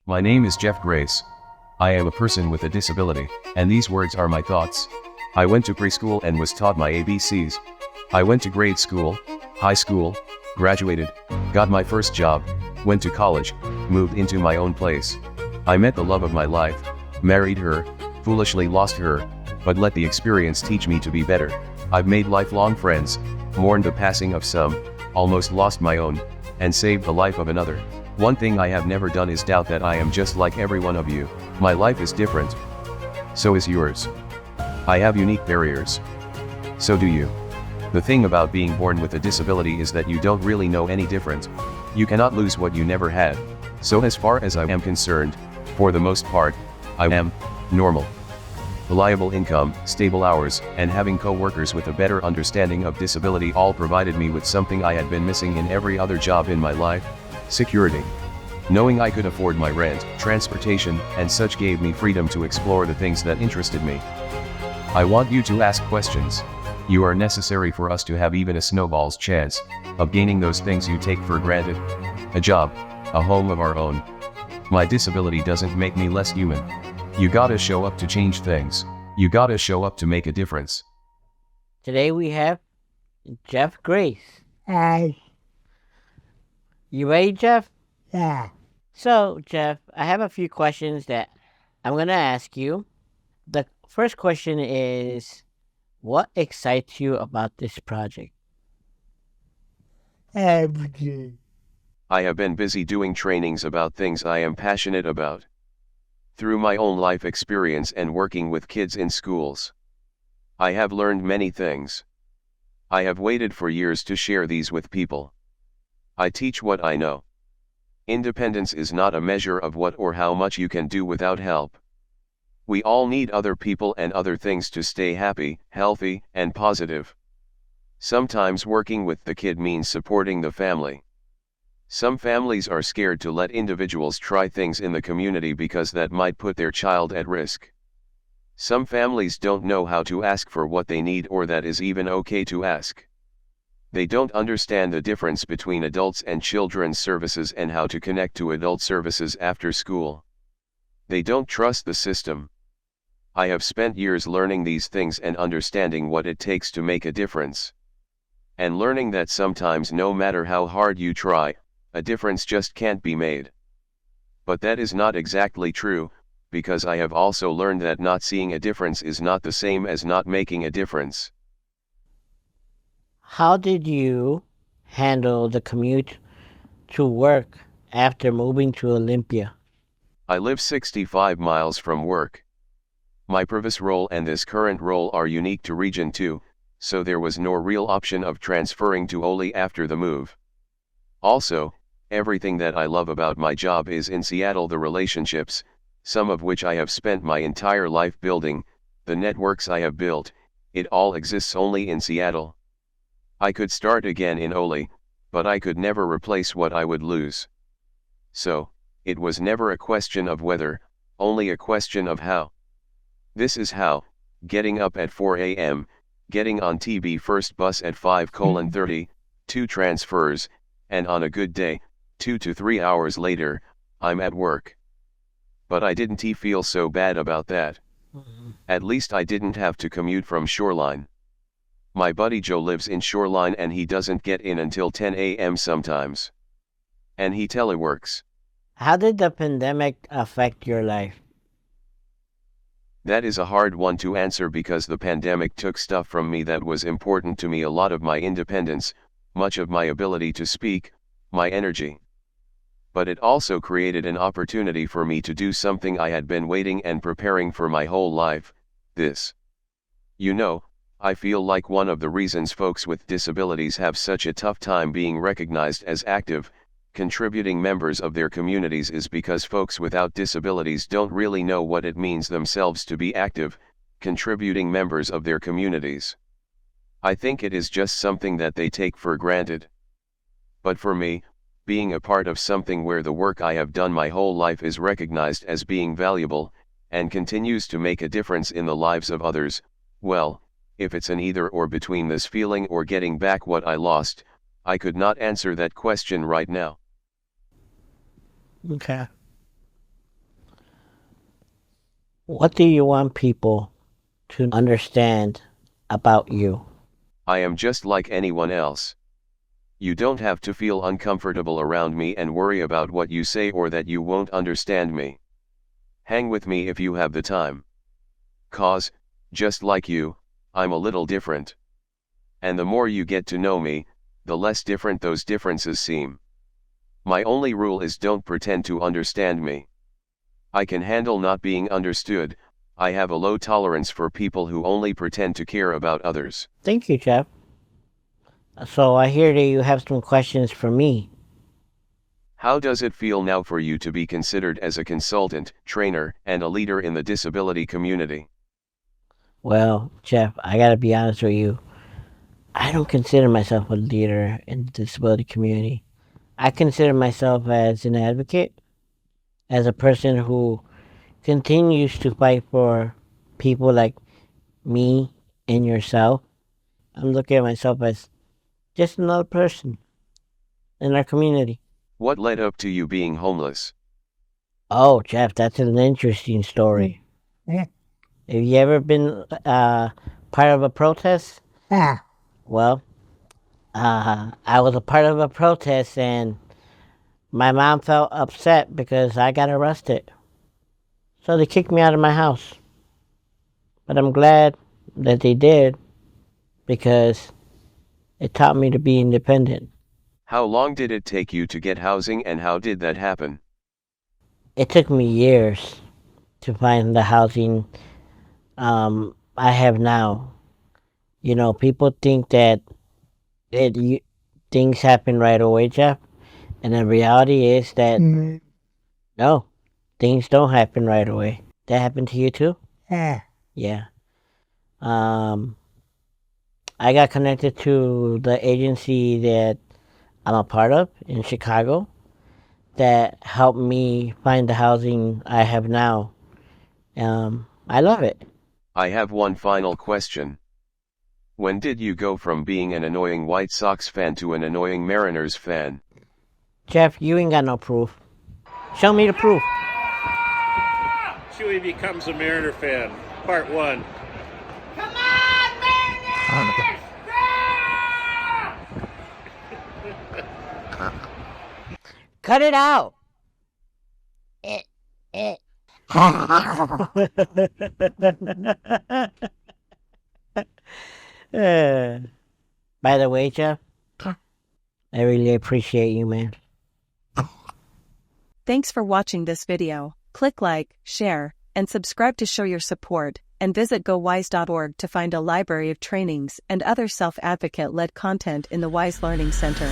My name is Jeff Grace. I am a person with a disability, and these words are my thoughts. I went to preschool and was taught my ABCs. I went to grade school, high school, graduated, got my first job, went to college, moved into my own place. I met the love of my life, married her, foolishly lost her, but let the experience teach me to be better. I've made lifelong friends, mourned the passing of some, almost lost my own, and saved the life of another. One thing I have never done is doubt that I am just like every one of you. My life is different. So is yours. I have unique barriers. So do you. The thing about being born with a disability is that you don't really know any different. You cannot lose what you never had. So as far as I am concerned, for the most part, I am normal. Reliable income, stable hours, and having co-workers with a better understanding of disability all provided me with something I had been missing in every other job in my life: security. Knowing I could afford my rent, transportation, and such gave me freedom to explore the things that interested me. I want you to ask questions. You are necessary for us to have even a snowball's chance of gaining those things you take for granted. A job, a home of our own. My disability doesn't make me less human. You gotta show up to change things. You gotta show up to make a difference. Today we have Jeff Grace. Hi. You ready, Jeff? Yeah. So, Jeff, I have a few questions that I'm going to ask you. The first question is, what excites you about this project? Everything. I have been busy doing trainings about things I am passionate about. Through my own life experience and working with kids in schools, I have learned many things. I have waited for years to share these with people. I teach what I know. Independence is not a measure of what or how much you can do without help. We all need other people and other things to stay happy, healthy, and positive. Sometimes working with the kid means supporting the family. Some families are scared to let individuals try things in the community because that might put their child at risk. Some families don't know how to ask for what they need, or that is even okay to ask. They don't understand the difference between adults and children's services and how to connect to adult services after school. They don't trust the system. I have spent years learning these things and understanding what it takes to make a difference. And learning that sometimes, no matter how hard you try, a difference just can't be made. But that is not exactly true, because I have also learned that not seeing a difference is not the same as not making a difference. How did you handle the commute to work after moving to Olympia? I live 65 miles from work. My previous role and this current role are unique to Region 2, so there was no real option of transferring to Oli after the move. Also, everything that I love about my job is in Seattle: the relationships, some of which I have spent my entire life building, the networks I have built, it all exists only in Seattle. I could start again in Oli, but I could never replace what I would lose. So, it was never a question of whether, only a question of how. This is how: getting up at 4 a.m., getting on TB first bus at 5:30, 2 transfers, and on a good day, 2 to 3 hours later, I'm at work. But I didn't feel so bad about that. At least I didn't have to commute from Shoreline. My buddy Joe lives in Shoreline and he doesn't get in until 10 a.m. sometimes. And he teleworks. How did the pandemic affect your life? That is a hard one to answer because the pandemic took stuff from me that was important to me: a lot of my independence, much of my ability to speak, my energy. But it also created an opportunity for me to do something I had been waiting and preparing for my whole life: this. You know, I feel like one of the reasons folks with disabilities have such a tough time being recognized as active, contributing members of their communities is because folks without disabilities don't really know what it means themselves to be active, contributing members of their communities. I think it is just something that they take for granted. But for me, being a part of something where the work I have done my whole life is recognized as being valuable, and continues to make a difference in the lives of others, well, if it's an either or between this feeling or getting back what I lost, I could not answer that question right now. Okay. What do you want people to understand about you? I am just like anyone else. You don't have to feel uncomfortable around me and worry about what you say or that you won't understand me. Hang with me if you have the time. 'Cause, just like you, I'm a little different. And the more you get to know me, the less different those differences seem. My only rule is don't pretend to understand me. I can handle not being understood. I have a low tolerance for people who only pretend to care about others. Thank you, Jeff. So I hear that you have some questions for me. How does it feel now for you to be considered as a consultant, trainer, and a leader in the disability community? Well, Jeff, I gotta be honest with you. I don't consider myself a leader in the disability community. I consider myself as an advocate, as a person who continues to fight for people like me and yourself. I'm looking at myself as just another person in our community. What led up to you being homeless? Oh, Jeff, that's an interesting story. Yeah. Have you ever been part of a protest? Ah. Well, I was a part of a protest, and my mom felt upset because I got arrested. So they kicked me out of my house. But I'm glad that they did because it taught me to be independent. How long did it take you to get housing and how did that happen? It took me years to find the housing I have now. You know, people think that things happen right away, Jeff. And the reality is that no, things don't happen right away. That happened to you too? Yeah. Yeah. I got connected to the agency that I'm a part of in Chicago that helped me find the housing I have now. I love it. I have one final question. When did you go from being an annoying White Sox fan to an annoying Mariners fan? Jeff, you ain't got no proof. Show me the proof. Chuy becomes a Mariner fan, part 1. Come on, Mariners! Cut it out. By the way, Jeff, I really appreciate you, man. Thanks for watching this video. Click like, share, and subscribe to show your support, and visit gowise.org to find a library of trainings and other self-advocate-led content in the WISE Learning Center.